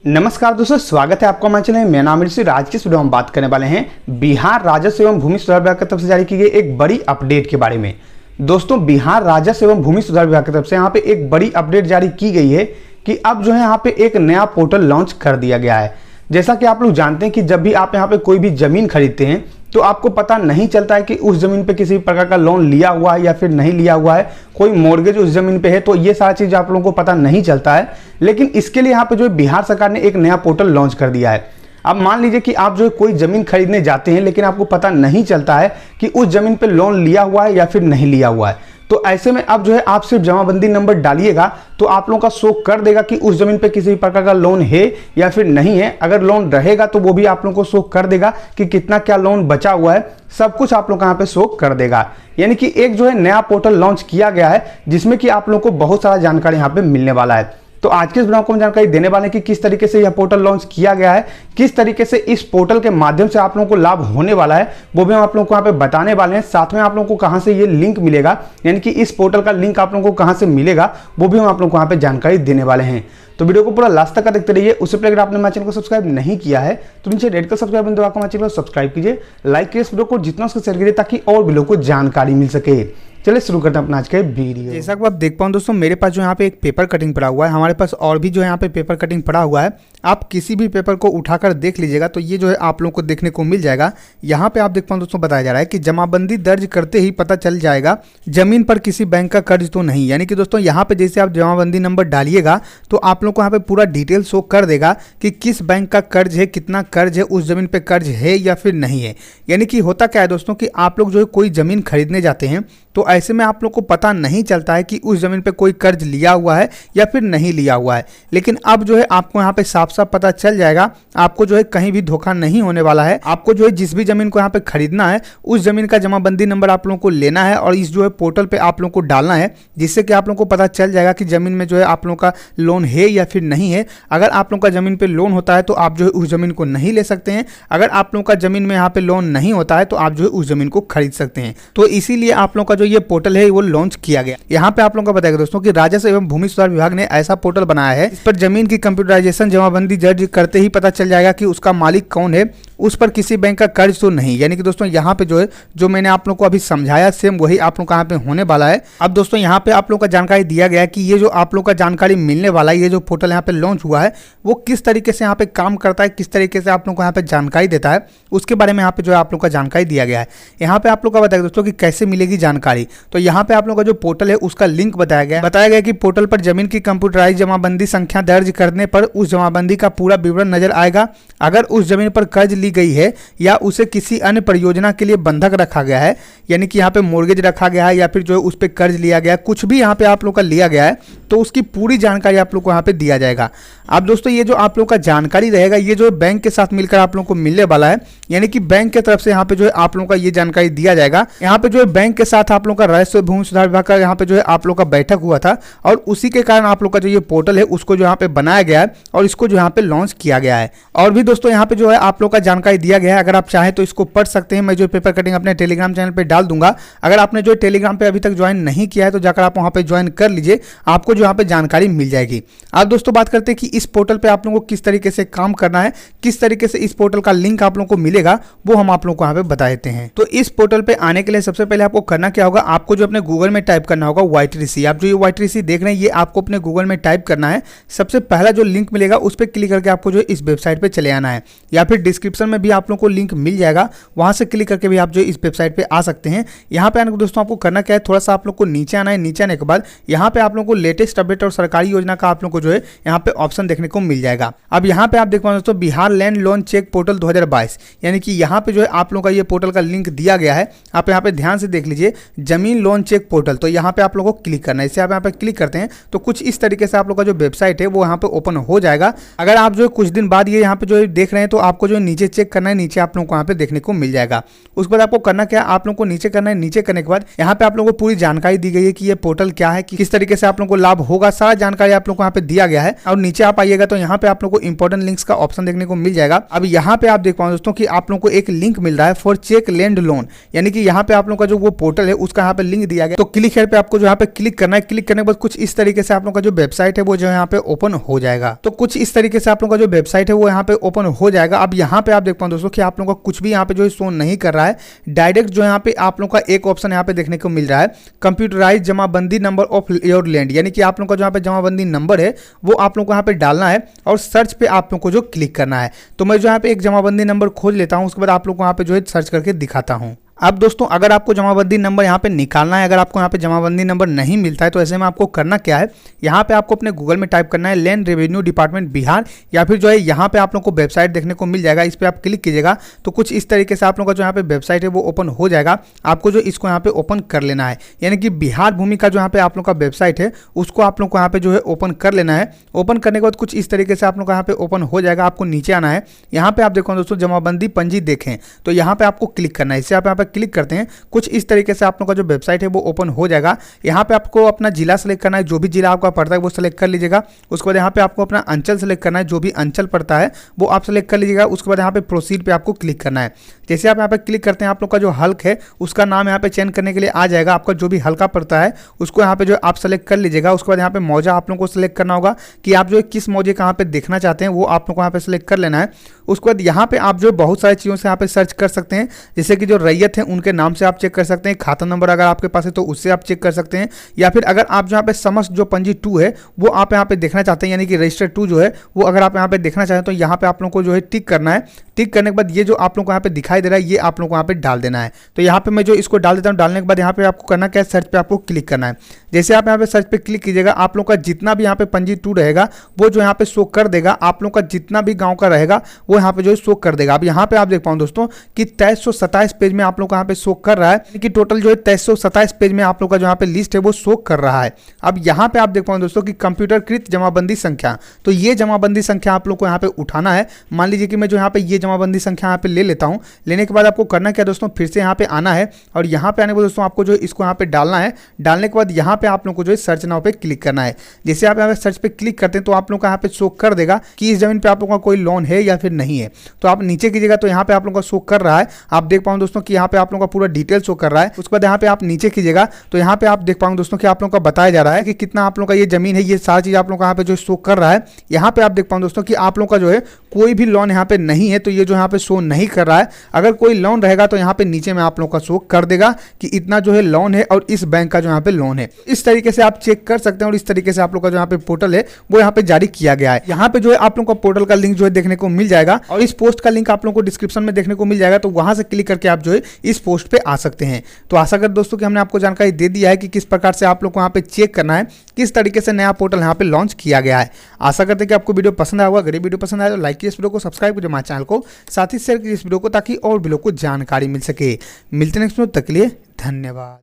नमस्कार दोस्तों, स्वागत है आपका हमारे चैनल में। मेरा नाम है ऋषि। आज की इस वीडियो में हम बात करने वाले हैं बिहार राजस्व एवं भूमि सुधार विभाग की तरफ से जारी की गई एक बड़ी अपडेट के बारे में। दोस्तों, बिहार राजस्व एवं भूमि सुधार विभाग की तरफ से यहाँ पे एक बड़ी अपडेट जारी की गई है कि अब जो है यहाँ पे एक नया पोर्टल लॉन्च कर दिया गया है। जैसा कि आप लोग जानते हैं कि जब भी आप यहाँ पे कोई भी जमीन खरीदते हैं तो आपको पता नहीं चलता है कि उस जमीन पे किसी प्रकार का लोन लिया हुआ है या फिर नहीं लिया हुआ है, कोई मॉर्गेज उस जमीन पे है, तो ये सारा चीज आप लोगों को पता नहीं चलता है। लेकिन इसके लिए यहाँ पे जो बिहार सरकार ने एक नया पोर्टल लॉन्च कर दिया है। अब मान लीजिए कि आप जो है कोई जमीन खरीदने जाते हैं लेकिन आपको पता नहीं चलता है कि उस जमीन पे लोन लिया हुआ है या फिर नहीं लिया हुआ है, तो ऐसे में अब जो है आप सिर्फ जमाबंदी नंबर डालिएगा तो आप लोगों का शो कर देगा कि उस जमीन पे किसी प्रकार का लोन है या फिर नहीं है। अगर लोन रहेगा तो वो भी आप लोगों को शो कर देगा कि कितना क्या लोन बचा हुआ है, सब कुछ आप लोग यहाँ पे शो कर देगा। यानी कि एक जो है नया पोर्टल लॉन्च किया गया है जिसमें कि आप लोगों को बहुत सारा जानकारी यहाँ पे मिलने वाला है। तो आज के इस वीडियो को हम जानकारी देने वाले हैं कि किस तरीके से यह पोर्टल लॉन्च किया गया है, किस तरीके से इस पोर्टल के माध्यम से आप लोगों को लाभ होने वाला है, वो भी हम आप लोगों को यहाँ पे बताने वाले हैं। साथ में आप लोगों को कहां से ये लिंक मिलेगा, यानी कि इस पोर्टल का लिंक आप लोगों को कहां से मिलेगा, वो भी हम आप लोगों को यहाँ पे जानकारी देने वाले हैं। तो वीडियो को पूरा लास्ट तक देखते रहिए। उससे पहले अगर आपने हमारे चैनल को सब्सक्राइब नहीं किया है तो नीचे रेड का सब्सक्राइब बटन दबाकर हमारे चैनल को सब्सक्राइब कीजिए, लाइक कीजिए इस वीडियो को, जितना उसको शेयर कीजिए ताकि और भी लोगों को जानकारी मिल सके। चलिए शुरू करते हैं अपना आज का वीडियो। जैसा कि आप देख पाओ दोस्तों, मेरे पास जो यहाँ पे एक पेपर कटिंग पड़ा हुआ है, हमारे पास और भी जो यहाँ पे पेपर कटिंग पड़ा हुआ है। आप किसी भी पेपर को उठाकर देख लीजिएगा तो ये जो है आप लोगों को देखने को मिल जाएगा। यहाँ पे आप देख पाओ दोस्तों, बताया जा रहा है कि जमाबंदी दर्ज करते ही पता चल जाएगा जमीन पर किसी बैंक का कर्ज तो नहीं। यानी कि दोस्तों यहाँ पे जैसे आप जमाबंदी नंबर डालिएगा तो आप लोग को यहाँ पे पूरा डिटेल शो कर देगा कि किस बैंक का कर्ज है, कितना कर्ज है, उस जमीन पे कर्ज है या फिर नहीं है। यानी कि होता क्या है दोस्तों कि आप लोग जो है कोई जमीन खरीदने जाते हैं तो ऐसे में आप लोग को पता नहीं चलता है कि उस जमीन पे कोई कर्ज लिया हुआ है या फिर नहीं लिया हुआ है। लेकिन अब जो है आपको यहाँ पे साफ साफ पता चल जाएगा, आपको जो है कहीं भी धोखा नहीं होने वाला है। आपको जो है जिस भी जमीन को यहाँ पे खरीदना है उस जमीन का जमाबंदी नंबर आप लोगों को लेना है और इस जो है पोर्टल पे आप लोगों को डालना है, जिससे कि आप लोगों को पता चल जाएगा कि जमीन में जो है आप लोगों का लोन है या फिर नहीं है। अगर आप लोगों का जमीन पे लोन होता है तो आप जो है उस जमीन को नहीं ले सकते हैं। अगर आप लोगों का जमीन में यहाँ पे लोन नहीं होता है तो आप जो है उस जमीन को खरीद सकते हैं। तो इसीलिए आप लोगों का जो ये पोर्टल है वो लॉन्च किया गया। यहाँ पे आप लोगों को बताएगा दोस्तों कि राजस्व एवं भूमि सुधार विभाग ने ऐसा पोर्टल बनाया है, इस पर जमीन की कंप्यूटराइजेशन जमाबंदी दर्ज करते ही पता चल जाएगा कि उसका मालिक कौन है, उस पर किसी बैंक का कर्ज तो नहीं। यानी कि दोस्तों यहाँ पे जो है जो मैंने आप लोगों को अभी समझाया सेम वही आप लोगों का यहाँ पे होने वाला है। अब दोस्तों यहाँ पे आप लोगों का जानकारी दिया गया है कि ये जो आप लोगों का जानकारी मिलने वाला है, ये जो पोर्टल यहाँ पे लॉन्च हुआ है वो किस तरीके से यहाँ पे काम करता है, किस तरीके से आप लोगों को यहाँ पे जानकारी देता है, उसके बारे में यहाँ पे जो है आप लोगों का जानकारी दिया गया है। यहाँ पे आप लोग का बताएगा दोस्तों कि कैसे मिलेगी जानकारी। तो यहाँ पे आप लोगों का जो पोर्टल है उसका लिंक बताया गया कि पोर्टल पर जमीन की कंप्यूटराइज जमाबंदी संख्या दर्ज करने पर उस जमाबंदी का पूरा विवरण नजर आएगा। अगर उस जमीन पर कर्ज ली गई है या उसे किसी अन्य परियोजना के लिए बंधक रखा गया है, यानी कि यहाँ पे मोर्गेज रखा गया है या फिर जो है उस पर कर्ज लिया गया है, कुछ भी यहाँ पे आप लोग का लिया गया है तो उसकी पूरी जानकारी आप लोग को यहाँ पे दिया जाएगा। अब दोस्तों ये जो आप लोग का जानकारी रहेगा ये जो बैंक के साथ मिलकर आप लोगों को मिलने वाला है, यानी कि बैंक की तरफ से यहाँ पे जो है आप लोगों का ये जानकारी दिया जाएगा। यहाँ पे जो है बैंक के साथ आप लोग का राजस्व भूमि सुधार विभाग का यहाँ पे जो है आप लोग का बैठक हुआ था और उसी के कारण आप लोग का जो ये पोर्टल है उसको जो यहाँ पे बनाया गया है और इसको जो यहाँ पे लॉन्च किया गया है। और भी दोस्तों यहाँ पे जो है आप लोग का जानकारी दिया गया है, अगर आप चाहें तो इसको पढ़ सकते हैं। मैं जो पेपर कटिंग अपने टेलीग्राम चैनल पे डाल दूंगा। अगर आपने जो टेलीग्राम पे अभी तक ज्वाइन नहीं किया है तो जाकर आप वहाँ पे ज्वाइन कर लीजिए, आपको जो यहाँ पे जानकारी मिल जाएगी। अब दोस्तों बात करते हैं कि इस पोर्टल पे आप लोगों को किस तरीके से काम करना है, किस तरीके से इस पोर्टल का लिंक आप लोगों को मिलेगा, वो हम आप लोगों को यहाँ पे बता देते हैं। तो इस पोर्टल पे आने के लिए सबसे पहले आपको करना क्या होगा, आपको जो अपने गूगल में टाइप करना होगा Y3C। आप जो ये Y3C देख रहे हैं ये आपको अपने गूगल में टाइप करना है। सबसे पहला जो लिंक मिलेगा उस पर क्लिक करके आपको जो इस वेबसाइट पे चले आना है, या फिर डिस्क्रिप्शन में भी आप लोगों को लिंक मिल जाएगा, वहां से क्लिक करके भी आप जो इस वेबसाइट पे आ सकते हैं। यहाँ पे आने को दोस्तों आपको करना क्या है, थोड़ा सा आप लोग को नीचे आना है। नीचे आने के बाद यहाँ पे आप लोगों को लेटेस्ट अपडेट और सरकारी योजना का आप लोग को जो है यहाँ पे ऑप्शन देखने को मिल जाएगा। अब यहाँ पे आप देख पाओ दोस्तों Bihar land loan check portal 2022, यानी कि यहाँ पे जो है आप लोगों का ये पोर्टल का लिंक दिया गया है। आप यहाँ पे ध्यान से देख लीजिए, जमीन लोन चेक पोर्टल। तो यहाँ पे आप लोगों को क्लिक करना है। इसे आप यहाँ पे क्लिक करते हैं तो कुछ इस तरीके से आप लोग का जो वेबसाइट है वो यहाँ पे ओपन हो जाएगा। अगर आप जो कुछ दिन बाद ये यहाँ पे जो देख रहे हैं तो आपको जो नीचे चेक करना है, नीचे आप लोगों को यहाँ पे देखने को मिल जाएगा। उसके बाद आपको करना क्या है, आप लोगों को नीचे करना है। नीचे करने के बाद यहाँ पे आप लोगों को पूरी जानकारी दी गई है कि ये पोर्टल क्या है, कि किस तरीके से आप लोगों को लाभ होगा, सारा जानकारी आप लोगों को यहाँ पे दिया गया है। और नीचे आप आइएगा तो यहाँ पे आप लोगों को इंपॉर्टेंट लिंक्स का ऑप्शन देखने को मिल जाएगा। अब यहाँ पे आप देख पाओ दोस्तों कि आप लोगों को एक लिंक मिल रहा है फॉर चेक लैंड लोन, यानी कि यहाँ पे आप लोगों का जो वो पोर्टल है उसका यहाँ पे लिंक दिया गया, तो क्लिक हेयर पे आपको जो यहाँ पे क्लिक करना है। क्लिक करने के बाद कुछ इस तरीके से आप लोग का जो वेबसाइट है वो जो यहाँ पे ओपन हो जाएगा। तो कुछ इस तरीके से आप लोग का जो वेबसाइट है वो यहाँ पे ओपन हो जाएगा। अब यहाँ पे आप देख पाओ दोस्तों कि आप लोगों का कुछ भी यहाँ पे जो है शो नहीं कर रहा है। डायरेक्ट जो यहाँ पे आप लोग का एक ऑप्शन यहाँ पे देखने को मिल रहा है, computerise jamabandi number of your land, यानी कि आप लोग का जो यहाँ पे जमाबंदी नंबर है वो आप लोग को यहाँ पे डालना है और सर्च पे आप लोग को जो क्लिक करना है। तो मैं जो यहाँ पे एक जमाबंदी नंबर खोज लेता हूँ, उसके बाद आप लोग को यहाँ पे जो है सर्च करके दिखाता हूँ। अब दोस्तों अगर आपको जमाबंदी नंबर यहाँ पे निकालना है, अगर आपको यहाँ पे जमाबंदी नंबर नहीं मिलता है तो ऐसे में आपको करना क्या है, यहाँ पे आपको अपने गूगल में टाइप करना है लैंड रेवेन्यू डिपार्टमेंट बिहार, या फिर जो है यहाँ पे आप लोग को वेबसाइट देखने को मिल जाएगा। इस पर आप क्लिक कीजिएगा तो कुछ इस तरीके से आप लोग का जो यहाँ पे वेबसाइट है वो ओपन हो जाएगा। आपको जो इसको यहाँ पे ओपन कर लेना है, यानी कि बिहार भूमि का जो यहाँ पे आप लोग का वेबसाइट है उसको आप लोग को यहाँ पे जो है ओपन कर लेना है। ओपन करने के बाद कुछ इस तरीके से आप लोग का यहाँ पे ओपन हो जाएगा। आपको नीचे आना है, यहाँ पे आप देखो दोस्तों जमाबंदी पंजी देखें, तो यहाँ पे आपको क्लिक करना है। इससे आप यहाँ पे क्लिक करते हैं, कुछ इस तरीके से आप लोग का जो वेबसाइट है वो ओपन हो जाएगा। यहाँ पे आपको अपना जिला सेलेक्ट करना है, जो भी जिला आपका पड़ता है वो सेलेक्ट कर लीजिएगा। उसके बाद यहाँ पे आपको अपना अंचल सेलेक्ट करना है, जो भी अंचल पड़ता है वो आप सेलेक्ट कर लीजिएगा। उसके बाद यहाँ पे प्रोसीड पे आपको क्लिक करना है। जैसे आप यहाँ पे क्लिक करते हैं, आप लोग का जो हल्क है उसका नाम यहाँ पे चयन करने के लिए आ जाएगा। आपका जो भी हल्का पड़ता है उसको यहाँ पे जो आप सेलेक्ट कर लीजिएगा। उसके बाद यहाँ पे मौजा आप लोग को सेलेक्ट करना होगा कि आप जो किस मौजे का यहाँ पे देखना चाहते हैं वो आप लोग को यहाँ पे सेलेक्ट कर लेना है। उसके बाद यहाँ पे आप जो बहुत सारी चीज़ों से यहाँ पे सर्च कर सकते हैं, जैसे कि जो रैयत है उनके नाम से आप चेक कर सकते हैं, खाता नंबर अगर आपके पास है तो उससे आप चेक कर सकते हैं, या फिर अगर आप यहाँ पे समस्त जो पंजी 2 है वो आप यहाँ पे देखना चाहते हैं, यानी कि रजिस्टर 2 जो है वो अगर आप यहाँ पे देखना चाहते हैं तो यहाँ पे आप लोगों को जो है टिक करना है। टिक करने के बाद ये जो आप लोगों को यहाँ पे दिखाई दे रहा है ये आप लोगों को यहाँ पे डाल देना है। तो यहाँ पे मैं जो इसको डाल देता हूँ, डालने के बाद यहाँ पे आपको करना क्या है, सर्च पे आपको क्लिक करना है। जैसे आप यहाँ पे सर्च पे क्लिक कीजिएगा, आप लोग का जितना भी यहाँ पे पंजी 2 रहेगा वो जो यहाँ पे शो कर देगा। आप लोग का जितना भी गाँव का रहेगा वो यहाँ पे जो है शो कर देगा। अब यहाँ पे आप देख पाओ दोस्तों कि 2327 पेज में आप लोग को यहाँ पे शो कर रहा है कि टोटल जो है 2327 पेज में आप लोग का जो यहाँ पे लिस्ट है वो शो कर रहा है। अब यहाँ पे आप देख पाओ दोस्तों कि कंप्यूटरकृत जमाबंदी संख्या, तो ये जमाबंदी संख्या आप लोग को यहाँ पे उठाना है। मान लीजिए कि मैं जो यहाँ पे ये जमाबंदी संख्या यहाँ पे ले लेता हूँ। लेने के बाद आपको करना क्या दोस्तों, फिर से यहाँ पे आना है और यहाँ पे आने के बाद दोस्तों आपको जो इसको यहाँ पे डालना है। डालने के बाद यहाँ पे आप लोग को जो है सर्च नाउ पे क्लिक करना है। जैसे आप यहाँ पे सर्च पे क्लिक करते हैं तो आप लोग का यहाँ पे शो कर देगा कि इस जमीन पे आप लोग का कोई लोन है या फिर नहीं है। तो आप नीचे कीजिएगा तो यहाँ पे आप लोग का शो कर रहा है। आप देख पाओ दोस्तों कि यहाँ पे आप लोग का पूरा डिटेल शो कर रहा है। उसके बाद यहाँ पे आप नीचे कीजिएगा तो यहाँ पे आप देख पाओ दोस्तों कि आप लोग का बताया जा रहा है कि कितना आप लोग का ये जमीन है, ये सारी चीज आप लोग का यहाँ पे जो शो कर रहा है। यहाँ पे आप देख पाओ दोस्तों कि आप लोग का जो है कोई भी लोन यहाँ पे नहीं है, तो ये जो यहाँ पे शो नहीं कर रहा है। अगर कोई लोन रहेगा तो यहाँ पे नीचे में आप लोग का शो कर देगा कि इतना जो है लोन है और इस बैंक का जो यहाँ पे लोन है। इस तरीके से आप चेक कर सकते हैं और इस तरीके से आप लोग का जो यहाँ पे पोर्टल है वो यहाँ पे जारी किया गया है। यहाँ पे जो है आप लोग का पोर्टल का लिंक जो है देखने को मिल जाएगा और इस पोस्ट का लिंक आप लोग को डिस्क्रिप्शन में देखने को मिल जाएगा। तो वहां से क्लिक करके आप जो है इस पोस्ट पे आ सकते हैं। तो आशा कर दोस्तों कि हमने आपको जानकारी दे दिया है कि किस प्रकार से आप लोग को यहाँ पे चेक करना है, किस तरीके से नया पोर्टल यहाँ पे लॉन्च किया गया है। आशा करते हैं कि आपको वीडियो पसंद आया होगा। अगर वीडियो पसंद आया तो लाइक कीजिए इस वीडियो को, सब्सक्राइब कीजिए हमारे चैनल को, साथ ही शेयर कीजिए इस वीडियो को ताकि और भी लोग को जानकारी मिल सके। मिलते हैं नेक्स्ट वीडियो, तक के लिए धन्यवाद।